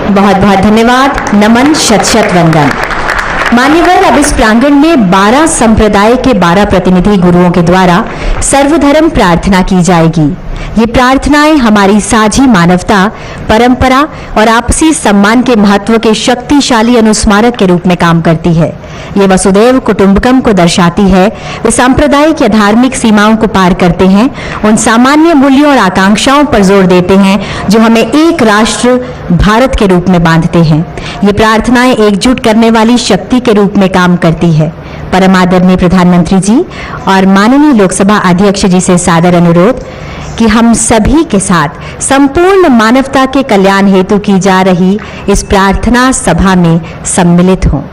बहुत बहुत धन्यवाद, नमन, शत शत वंदन। मान्यवर, अब इस प्रांगण में 12 संप्रदाय के 12 प्रतिनिधि गुरुओं के द्वारा सर्वधर्म प्रार्थना की जाएगी। ये प्रार्थनाएं हमारी साझी मानवता, परंपरा और आपसी सम्मान के महत्व के शक्तिशाली अनुस्मारक के रूप में काम करती है। ये वसुदैव कुटुंबकम को दर्शाती है। वे सांप्रदायिक या धार्मिक सीमाओं को पार करते हैं, उन सामान्य मूल्यों और आकांक्षाओं पर जोर देते हैं जो हमें एक राष्ट्र भारत के रूप में बांधते हैं। ये प्रार्थनाएं एकजुट करने वाली शक्ति के रूप में काम करती है। परम आदरणीय प्रधानमंत्री जी और माननीय लोकसभा अध्यक्ष जी से सादर अनुरोध कि हम सभी के साथ संपूर्ण मानवता के कल्याण हेतु की जा रही इस प्रार्थना सभा में सम्मिलित हों।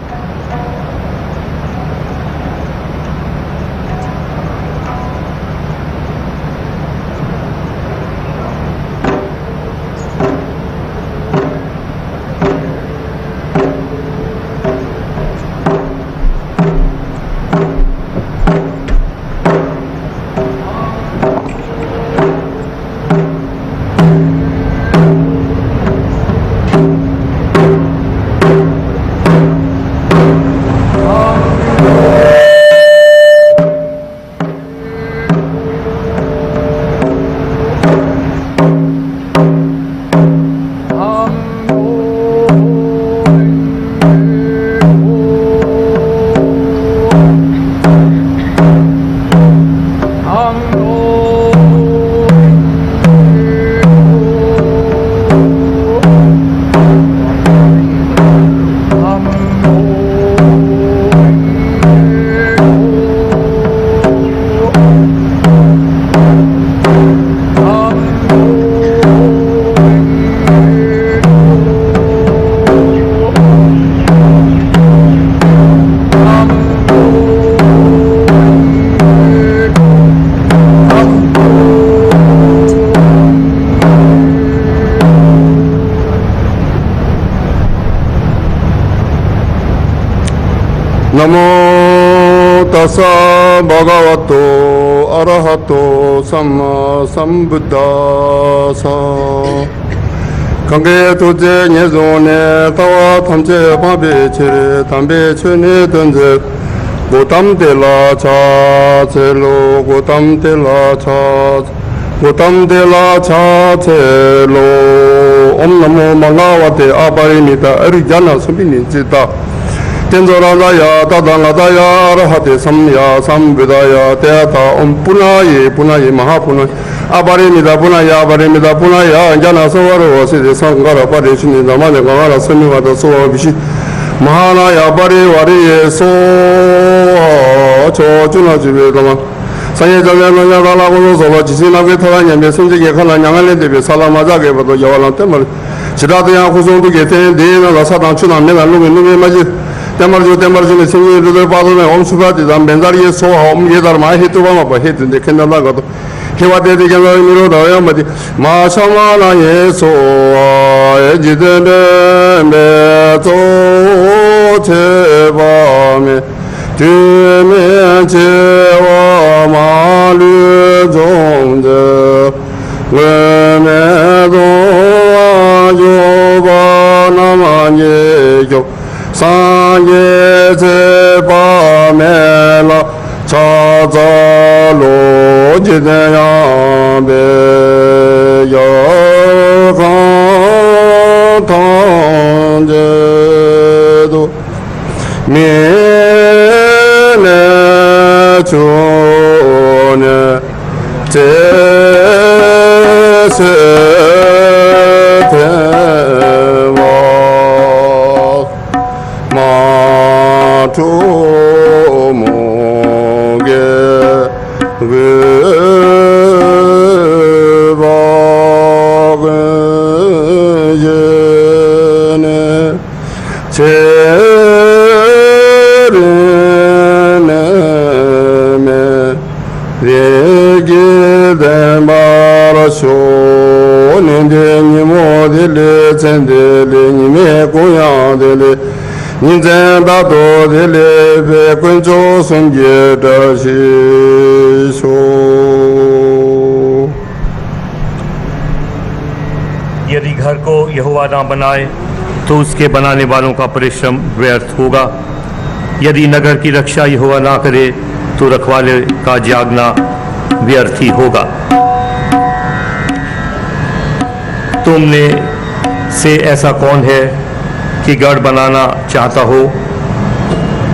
नमो तस्सा भगवतो अरहतो सम्मा संबुद्धासा कंगे तुझे न्यजोने तवा थमचे पाबे छिरे तंबे छुने तंजे गोतम तेला चा चेलो गोतम तेला चा चेलो ओम नमो मंगलवते अपरिमिता अरिजन सुबिनिचिता तेंजोराया तदांगाया अरहते सम्या संविदाया तेता ओम पुनाये महापुनाय अपरिमिता पुनाया जना सवरो वसिदे संगर परिशुनि नमाने गंगारा समिवाद सोविशि महानाया परिवारिये सो चोचुना जि베दमा संये जगना दालागो सोवा जिसिनागे थाला냐 मे신지게 खाना 냥알레 देबे 살라마자게 버도 여와란테 말 지라드야 고송도 게테 데나 라사당 추나 메나 루메 마지 तेमरजू सिंह पादों में ओम सुभाती दाम बेंजारी सो ओम ये दर माँ हेतु बामा पर हेतु देखें ना लगा तो हेवा दे के अंदर मिलो दाया मती माँ समाना ये सो आए जितने में तो चे बामे तुमे चे वा मालू जोंजे में दो आजो बाना मांगे जो सांगे से पामेला चाचालो जिदया बे यो कांजे दो मेने चोने जैसे यदि घर को यहोवा ना बनाए तो उसके बनाने वालों का परिश्रम व्यर्थ होगा। यदि नगर की रक्षा यहोवा ना करे तो रखवाले का जागना व्यर्थ ही होगा। तुमने से ऐसा कौन है कि गढ़ बनाना चाहता हो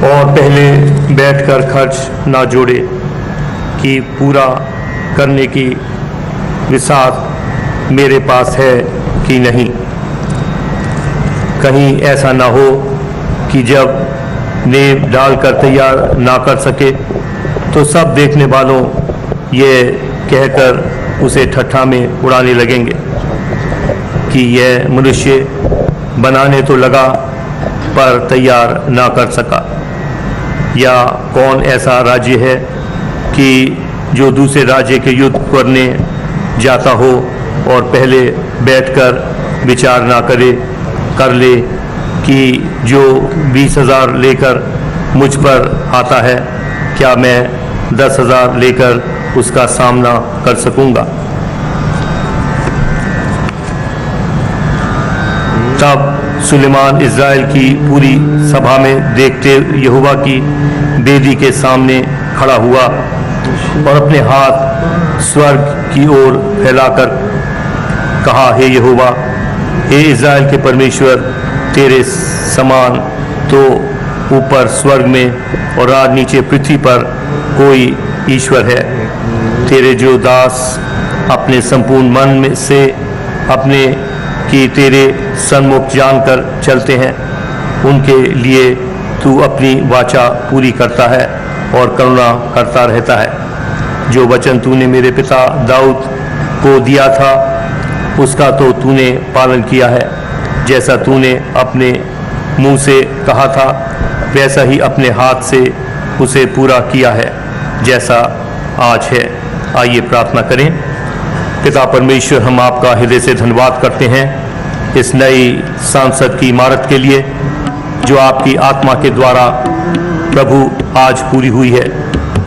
और पहले बैठकर खर्च ना जोड़े कि पूरा करने की विसाख मेरे पास है कि नहीं। कहीं ऐसा ना हो कि जब नींव डालकर तैयार ना कर सके तो सब देखने वालों ये कहकर उसे ठट्ठा में उड़ाने लगेंगे कि यह मनुष्य बनाने तो लगा पर तैयार ना कर सका। या कौन ऐसा राज्य है कि जो दूसरे राज्य के युद्ध करने जाता हो और पहले बैठकर विचार ना कर ले कि जो 20,000 लेकर मुझ पर आता है क्या मैं 10,000 लेकर उसका सामना कर सकूंगा। तब सुलेमान इज़राइल की पूरी सभा में देखते यहोवा की वेदी के सामने खड़ा हुआ और अपने हाथ स्वर्ग की ओर फैलाकर कहा, हे यहोवा, हे इज़राइल के परमेश्वर, तेरे समान तो ऊपर स्वर्ग में और आज नीचे पृथ्वी पर कोई ईश्वर है। तेरे जो दास अपने संपूर्ण मन में से अपने कि तेरे सन्मुख जानकर चलते हैं, उनके लिए तू अपनी वाचा पूरी करता है और करुणा करता रहता है। जो वचन तूने मेरे पिता दाऊद को दिया था उसका तो तूने पालन किया है। जैसा तूने अपने मुंह से कहा था वैसा ही अपने हाथ से उसे पूरा किया है जैसा आज है। आइए प्रार्थना करें। पिता परमेश्वर, हम आपका हृदय से धन्यवाद करते हैं इस नई सांसद की इमारत के लिए जो आपकी आत्मा के द्वारा प्रभु आज पूरी हुई है।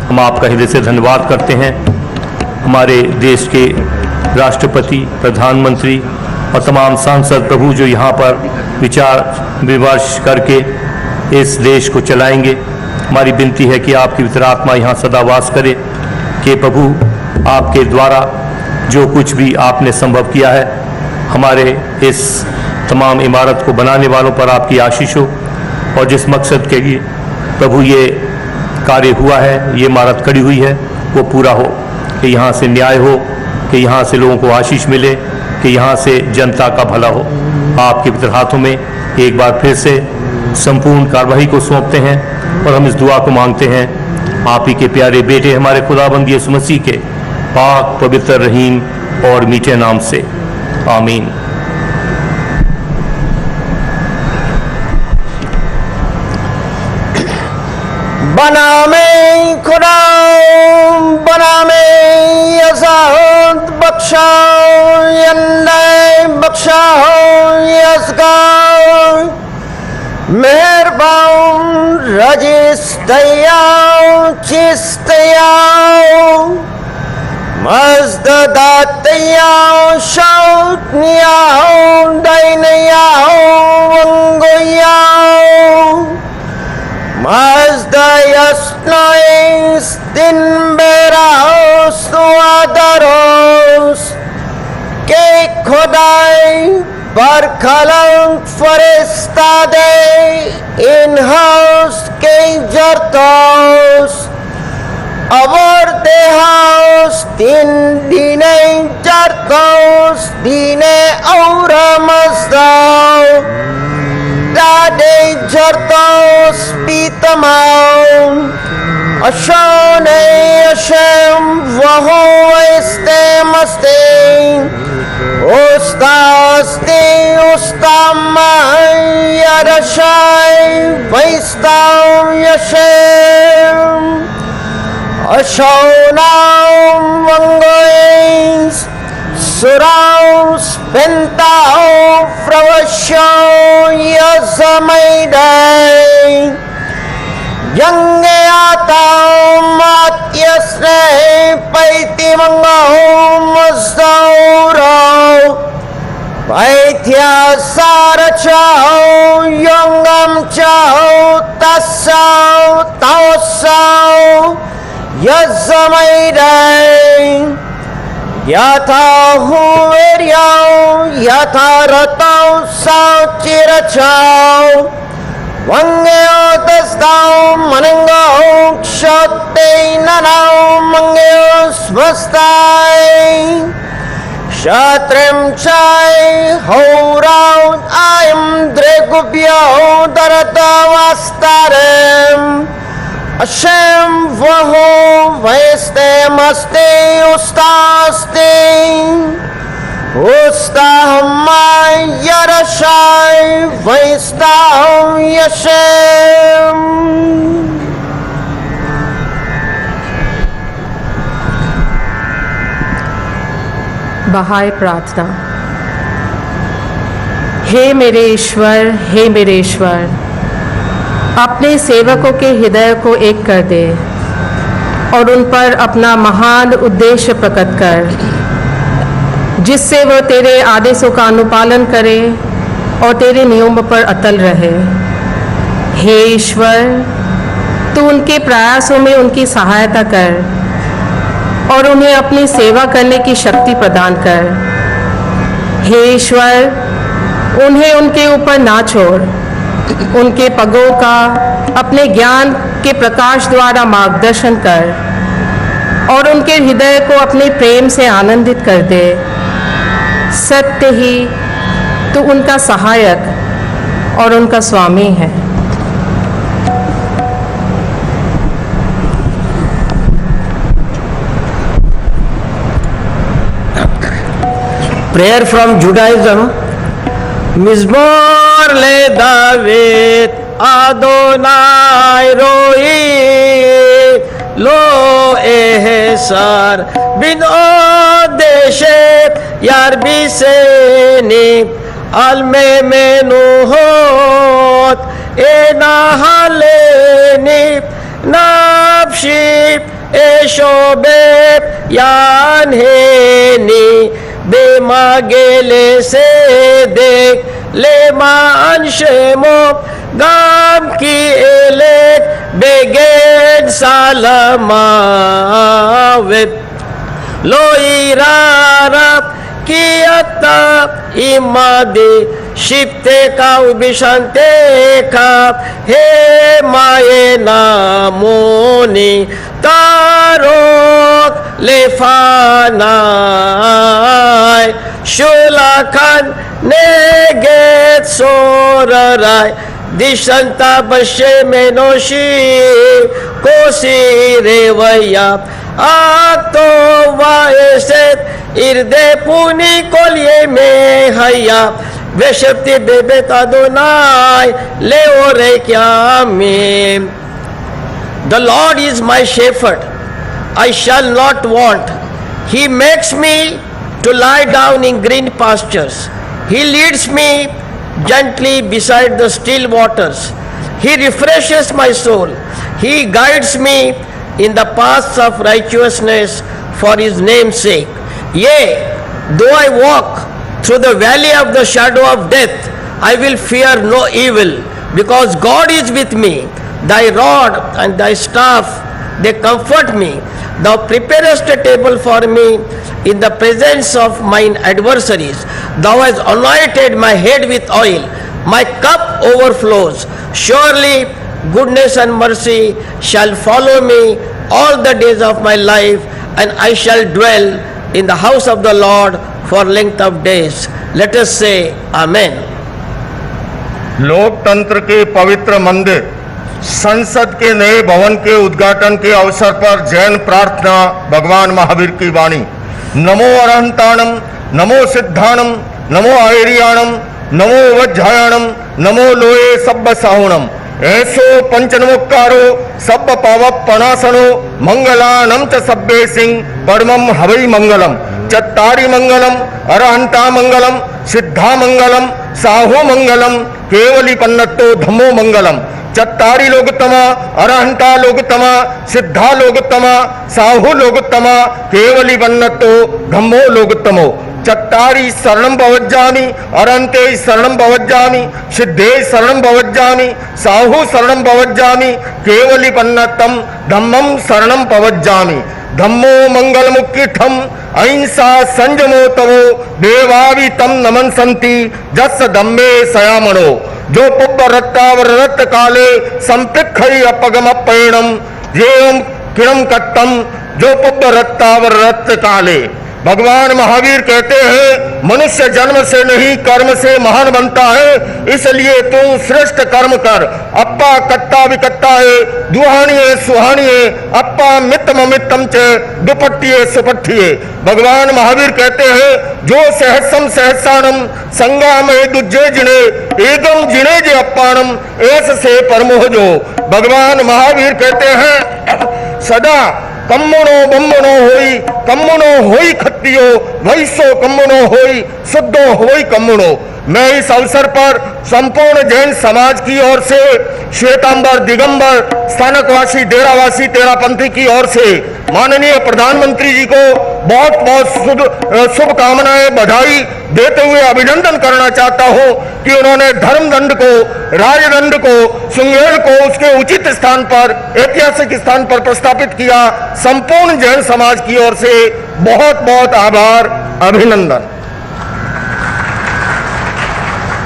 हम आपका हृदय से धन्यवाद करते हैं हमारे देश के राष्ट्रपति, प्रधानमंत्री और तमाम सांसद प्रभु जो यहाँ पर विचार विमर्श करके इस देश को चलाएंगे। हमारी विनती है कि आपकी पवित्र आत्मा यहाँ सदा वास करे कि प्रभु आपके द्वारा जो कुछ भी आपने संभव किया है हमारे इस तमाम इमारत को बनाने वालों पर आपकी आशीष हो और जिस मकसद के लिए प्रभु ये कार्य हुआ है, ये इमारत खड़ी हुई है, वो पूरा हो, कि यहाँ से न्याय हो, कि यहाँ से लोगों को आशीष मिले, कि यहाँ से जनता का भला हो। आपके पवित्र हाथों में एक बार फिर से संपूर्ण कार्यवाही को सौंपते हैं और हम इस दुआ को मांगते हैं आप ही के प्यारे बेटे हमारे खुदाबंद यीशु मसीह के पाक, पवित्र, रहीम और मीठे नाम से, आमीन। बना में खुदा, बना में यज़ाद बख्शा, यन्ने बख्शा हो यज़गार, मेहरबान रजिस्तयाओ चिस्तयाओ, मज़दातयाओ शौतनियाओ दैनयाओ वंगोयाओ, Mazdayasnois din beraos nuadaros ke khodai barkhalang farestade in-house ke jartos awar dehaos din dine jartos dine aura mazdao Dade jartos pitamau Ashone Hashem Vaho este maste Ustaste ustamai Yadashai Vaistam Yashem Ashonam Vangois Suraus Pentao Fravasho Yazamaidai Yange Atao Matyasne Paiti Mangao Mazdauro Pait मिथ्या सारचौ योंगम चौ तस्सौ तौसौ यजमैरै यथा हुवेर्यौ यथा रतौ सौचिरचौ वंगयो तस्तौ मनंगौ क्षते ननौ मंगयो स्वस्ताय क्षत्रिं चाय हौरौ आयं द्रेगुभ्यो दरतवस्तरम् अशं वहो वैस्ते मस्ते उस्तास्ते उस्ताहमाय यरशाय वैस्ताह यशम। बहाई प्रार्थना। हे मेरे ईश्वर, हे मेरे ईश्वर, अपने सेवकों के हृदय को एक कर दे और उन पर अपना महान उद्देश्य प्रकट कर, जिससे वह तेरे आदेशों का अनुपालन करे और तेरे नियम पर अटल रहे। हे ईश्वर, तू उनके प्रयासों में उनकी सहायता कर और उन्हें अपनी सेवा करने की शक्ति प्रदान कर। हे ईश्वर, उन्हें उनके ऊपर ना छोड़, उनके पगों का अपने ज्ञान के प्रकाश द्वारा मार्गदर्शन कर और उनके हृदय को अपने प्रेम से आनंदित कर दे। सत्य ही तू उनका सहायक और उनका स्वामी है। Prayer from Judaism. Mizmor le David Adonai roi lo ehsar bin odeshet yar biseni alme menuhot enahaleni nafshi eshobet yanheni במגלה סדק למען שמו גם כי אלך בגד סלמוות לא יירא רע כי אתה עמדי שבטך ובשענתך המה ינמוני תרוק לפניי שולחן נגד צורריי दिशंता बशे में नोशी कोसी रेवैया तो वायसे इर्दे पुनी कोलिये में हैया वेशप्ति बेबेत अदोनाय ले ओरे क्या में The Lord is my shepherd, I shall not want. He makes me to lie down in green pastures. He leads me gently beside the still waters. He refreshes my soul. He guides me in the paths of righteousness for his name's sake. Yea, though I walk through the valley of the shadow of death, I will fear no evil, because God is with me. Thy rod and thy staff, they comfort me. Thou preparest a table for me in the presence of mine adversaries. Thou hast anointed my head with oil. My cup overflows. Surely goodness and mercy shall follow me all the days of my life, and I shall dwell in the house of the Lord for length of days. Let us say Amen. लोकतंत्र के पवित्र मंदिर संसद के नए भवन के उद्घाटन के अवसर पर जैन प्रार्थना भगवान महावीर की वाणी। नमो अरहंताणम, नमो सिद्धाणम, नमो आयरियाणम, नमो वज्रायणम, नमो लोये सब्ब साहुणम। ऐसो पंचनमोक्कारो सब्ब पावक पणासनो मंगलानम च सब्बे सिंह परमम हवै मंगलम। चत्तारि मंगलम, अरहंता मंगलम, सिद्धा मंगलम, साहु मंगलम, केवली पन्नट्टो धम्मो मंगलम। चत्तारि लोकतमा, अरहंता लोकतमा, सिद्धा लोकतमा, साहु लोकतमा, केवली पन्नट्टो धम्मो लोकतमो। चट्टारी शरणं भवज्जामि, अरन्ते शरणं भवज्जामि, सिद्धे शरणं भवज्जामि, साहु शरणं भवज्जामि, केवलिपन्नतं धम्मं शरणं भवज्जामि। धम्मो मंगलमुक्तिठम अहिंसा संयमो तवो देवावि तम नमन संति जस धम्मे सयामणो। जो पुब्बरत्तावररत्त काले संपिक्षै अपगमप्पैणम येम किरम कट्टम जो पुब्बरत्तावररत्त काले। भगवान महावीर कहते हैं मनुष्य जन्म से नहीं कर्म से महान बनता है, इसलिए तू श्रेष्ठ कर्म कर। अप्पा कट्टा विकट्टा है, दुहानिये सुहानिये, अप्पा मित्तम मित्तम च दुपट्टिये सुपट्टिये। भगवान महावीर कहते हैं जो सहस्रम सहस्रानम संगामय दुज्जे जिने एगम जिने जे अप्पानम ऐस से परमोह जो। भगवान महावीर कहते हैं सदा कम्मुनो बम्मनो होई खत्तियो वैसो कम्मुनो होई शुद्धो होई कम्मुनो। मैं इस अवसर पर संपूर्ण जैन समाज की ओर से, श्वेतांबर दिगंबर स्थानकवासी डेरावासी तेरापंथी की ओर से माननीय प्रधानमंत्री जी को बहुत बहुत शुभकामनाएं बधाई देते हुए अभिनंदन करना चाहता हूं कि उन्होंने धर्मदंड को, राजदंड को, सुंगेल को उसके उचित स्थान पर, ऐतिहासिक स्थान पर प्रस्थापित किया। संपूर्ण जैन समाज की ओर से बहुत बहुत आभार, अभिनंदन।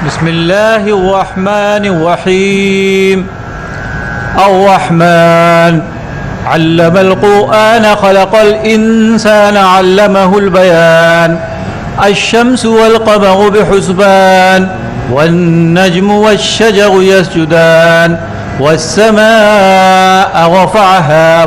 बिस्मिल्लाहिर्रहमानिर्रहीम। अर्रहमान अल्लमल कुरआन खलक़ल इंसान अल्लमहुल बयान। अश्शम्सु वल क़मरु बिहुस्बान वन्नज्मु वश्शजरु यस्जुदान वस्समाअ रफ़अहा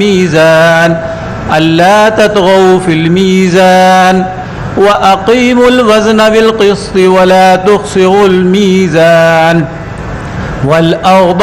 मीज़ान अल्ला ततग़ौ फ़िल मीज़ान वअक़ीमुल वज़न बिल क़िस्ति वला तुख़सिरुल मीज़ान वल अर्द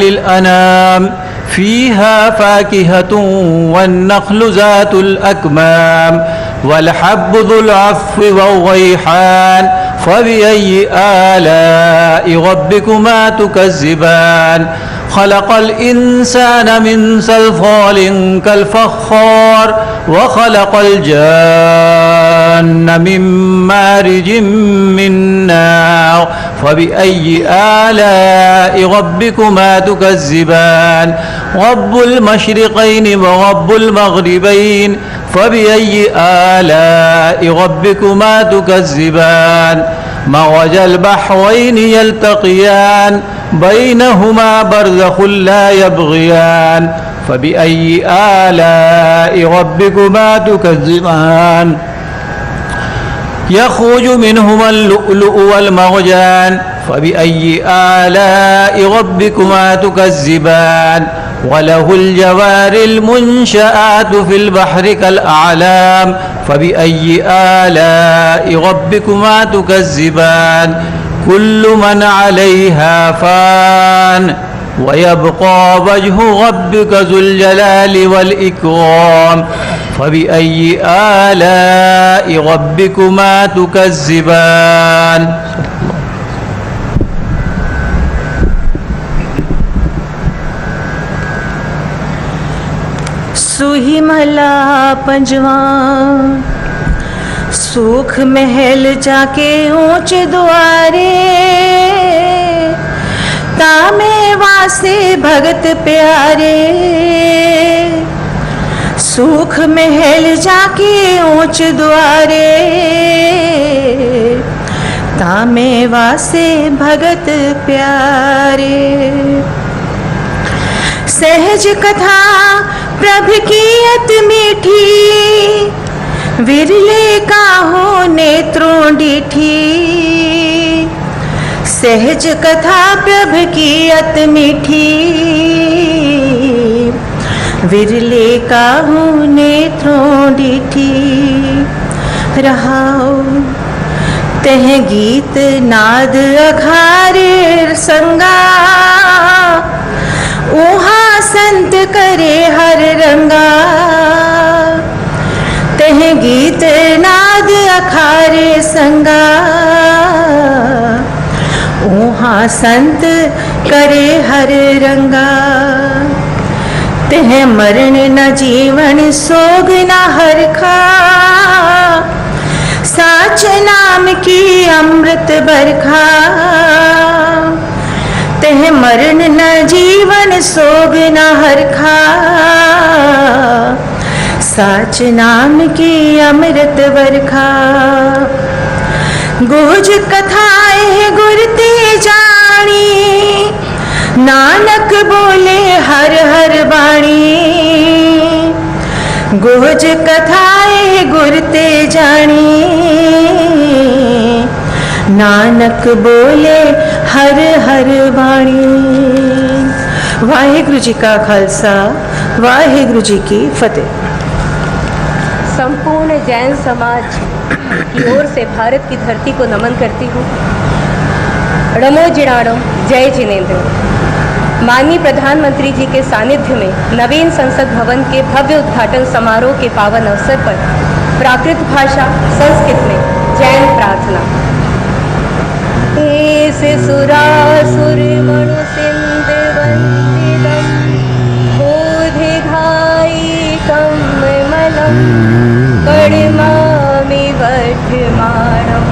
लिल अनाम फ़ीहा फ़ाकिहतुन वन्नख़्लु ज़ातुल अकमाम वल हब्बु ज़ुल अफ़्फ़ि वर्रैहान फ़बिअय्यि आलाइ रब्बिकुमा तुकज़्ज़िबान। खलक़ल इंसान मिन सल्सालिन कल फ़ख़्ख़ार व खलक़ल जान्न मिन मारिजिन मिन नार फ़बिअय्यि आलाइ रब्बिकुमा तुकज़्ज़िबान। रब्बुल मशरिक़ैनि व रब्बुल मग़रिबैनि फ़बिअय्यि आलाइ रब्बिकुमा तुकज़्ज़िबान। मरजल बहरैनि यल्तक़ियान बैनहुमा बरज़ख़ुन ला यबग़ियान फ़बिअय्यि आलाइ रब्बिकुमा तुकज़्ज़िबान। यख़रुजु मिनहुमल लुअ्लुअु वल मरजान फ़बिअय्यि आलाइ रब्बिकुमा तुकज़्ज़िबान। वलहुल जवारिल मुंशआतु फ़िल बहरि कल अअलाम फ़बिअय्यि आलाइ रब्बिकुमा तुकज़्ज़िबान। कुल्लु मन अलैहा फ़ान वयब्क़ा वज्हु रब्बिका ज़ुल जलालि वल इक्राम फ़बिअय्यि आलाइ रब्बिकुमा तुकज़्ज़िबान। सुही मला पंजवा सुख महल जाके ऊंच द्वारे तामे वासे भगत प्यारे। सुख महल जाके ऊंच द्वारे तामे वासे भगत प्यारे। सहज कथा प्रभ की अति मीठी विरले काहो नेत्रों डीठी। सहज कथा प्रभ की अति मीठी विरले काहो नेत्रों डीठी। रहाओ तह गीत नाद अघारे संगा ऊहा संत करे हर रंगा। तह गीत नाद अखारे संगा ऊहा संत करे हर रंगा। तह मरण न जीवन सोग न हरखा साच नाम की अमृत बरखा, तेह मरण न जीवन सोग न हरखा। साच नाम की अमृत बरखा, गुज कथाएं गुरती जानी, नानक बोले हर हर बाणी। गुज कथाएं गुरते जानी, नानक बोले हर हर बाणी। वाहिगुरु जी का खालसा, वाहिगुरु जी की फतेह। संपूर्ण जैन समाज की ओर से भारत की धरती को नमन करती हूँ। णमो जिणाणम, जय जिनेन्द्र। माननीय प्रधानमंत्री जी के सानिध्य में नवीन संसद भवन के भव्य उद्घाटन समारोह के पावन अवसर पर प्राकृत भाषा संस्कृत में जैन प्रार्थना। एस सुरासुर मणु सिंध वंदितम, बोधिघाई कमलम, कर्मामि वर्धमानम,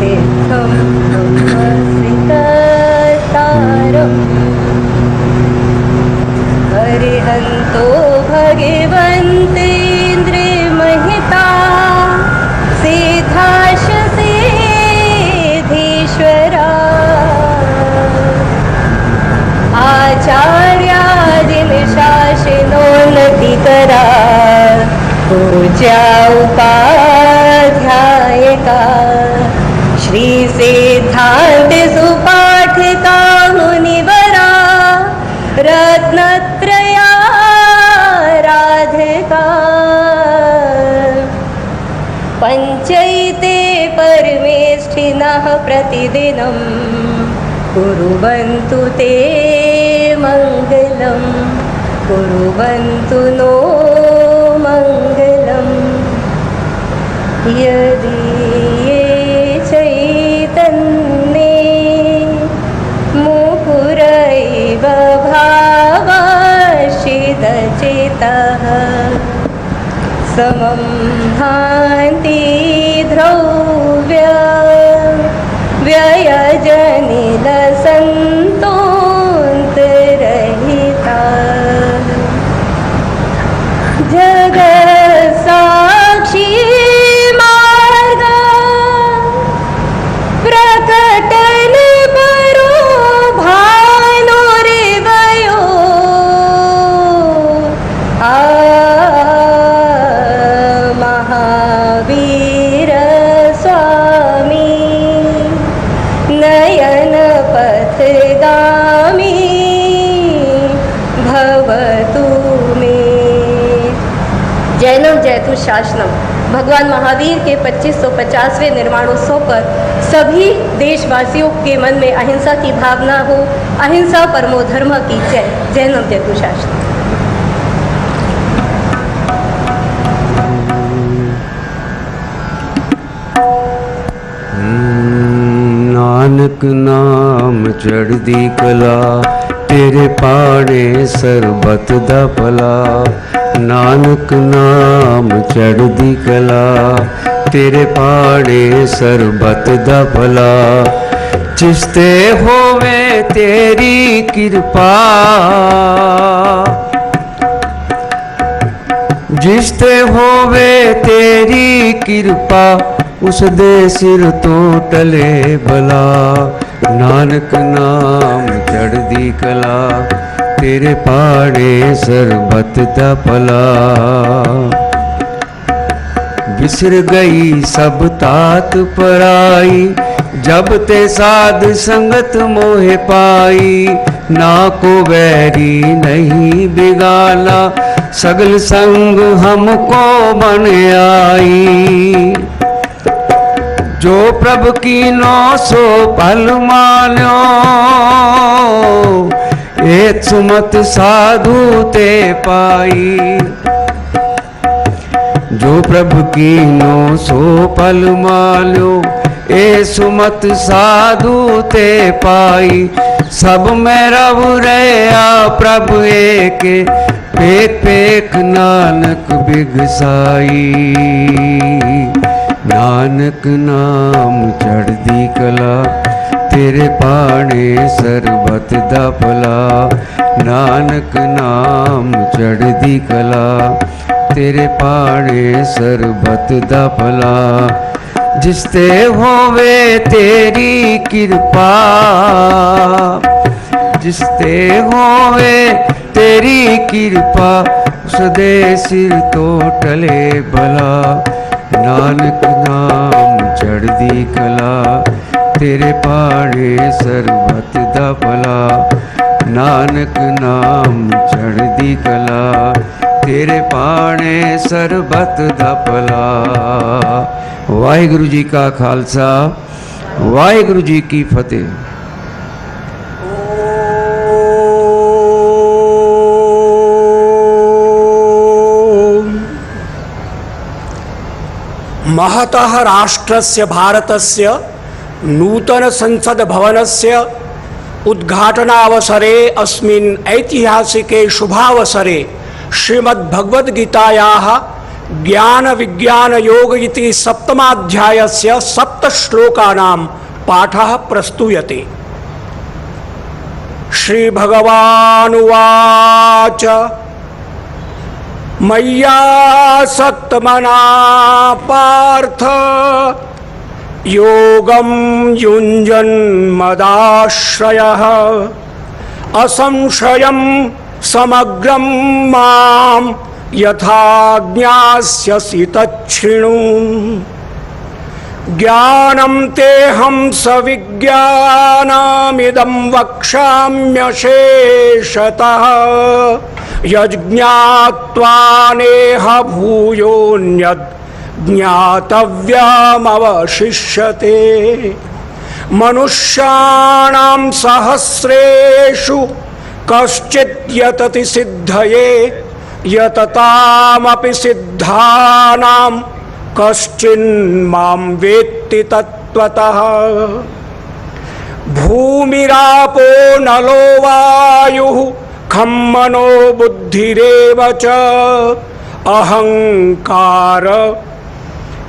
तीर्थम तारम। हरिहंतो भगवन्त इंद्र महिता, सिद्धाश सिद्धीश्वरा। आचार्यादिन शासनोन्नति करा, पूज्या उपाध्यायका। श्री सिद्धांत सुपाठिका मुनिवरा, रत्नत्रया राधिका। पंचैते परमेष्ठिनः प्रतिदिनं, कुर्वन्तु ते मङ्गलं, कुर्वन्तु नो मङ्गलम्। यदि ये चैतन्ये मुकुरैव भावाश्रितचेतः, समं भान्ति ध्रुव्य व्ययजनिलसन्तोऽन्तरहिता। जगत्साक्षी मार्ग प्रकटन परो भानुर्वयो। महावीर स्वामी नयन पथगामी, भवतु मे। जैनम जयतु शासनम। भगवान महावीर के 2550वें निर्माणोत्सव पर सभी देशवासियों के मन में अहिंसा की भावना हो। अहिंसा परमो धर्म की जय। जैनम जयतु शासनम। नानक नाम चढ़दी कला, तेरे पाड़े सरबत दा भला। नानक नाम चढ़दी कला, तेरे पाड़े सरबत दा भला। जिसते होवे तेरी कृपा, जिसते होवे तेरी कृपा, उस दे सिर तो टले भला। नानक नाम चढ़दी कला, तेरे पाड़े सरबत दा भला। बिसर गई सब तात पराई, जब ते साध संगत मोहे पाई। ना को वैरी नहीं बिगाला, सगल संग हमको बन आई। जो प्रभु की 900 पल मान्यो, एक सुमत साधु ते पाई। जो प्रभु की 900 पल मान्यो, ए सुमत साधु ते पाई। सब में रव रहा प्रभु एक, पेक पेक नानक बिगसाई, नानक नाम चढ़दी कला, तेरे पाने सरबत दा भला। नानक नाम चढ़दी कला, तेरे पाने सरबत दा भला। जिसते होवे तेरी कृपा, जिसते होवे तेरी कृपा, उसदे सिर तो टले भला। नानक नाम चढ़दी कला, तेरे पाड़े सरबत दा भला। नानक नाम चढ़दी कला, तेरे पाड़े सरबत दा भला। वाहिगुरु जी का खालसा, वाहिगुरु जी की फतेह। महतः राष्ट्रस्य भारतस्य नूतन संसद भवनस्य उद्घाटनावसरे अस्मिन् ऐतिहासिके शुभावसरे श्रीमद्भगवद्गीतायाः ज्ञान विज्ञान योग इति सप्तमाध्यायस्य 7 श्लोकानां पाठः प्रस्तूयते। श्रीभगवानुवाच मय्यासक्तमना पार्थ योगं युञ्जन्मदाश्रयः असंशयं समग्रं मां यथा ज्ञास्यसि तच्छृणु। ज्ञानं तेऽहं सविज्ञानमिदं वक्ष्याम्यशेषतः यज्ञात्वा नेह भूयोऽन्यद् ज्ञातव्यमवशिष्यते। मनुष्याणां सहस्रेषु कश्चित् यतति सिद्धये यततामपि सिद्धानां कश्चिन्मां वेत्ति तत्त्वतः। भूमिरापो नलो वायुः खं मनो बुद्धिरेव च अहंकार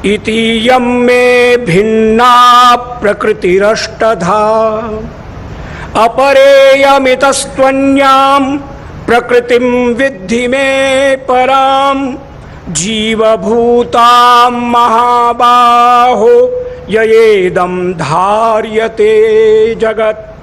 इतीयं मे भिन्ना प्रकृतिरष्टधा। अपरेयमितस्त्वन्यां प्रकृतिं विद्धि मे परां जीवभूतां महाबाहो ययेदं धार्यते जगत्।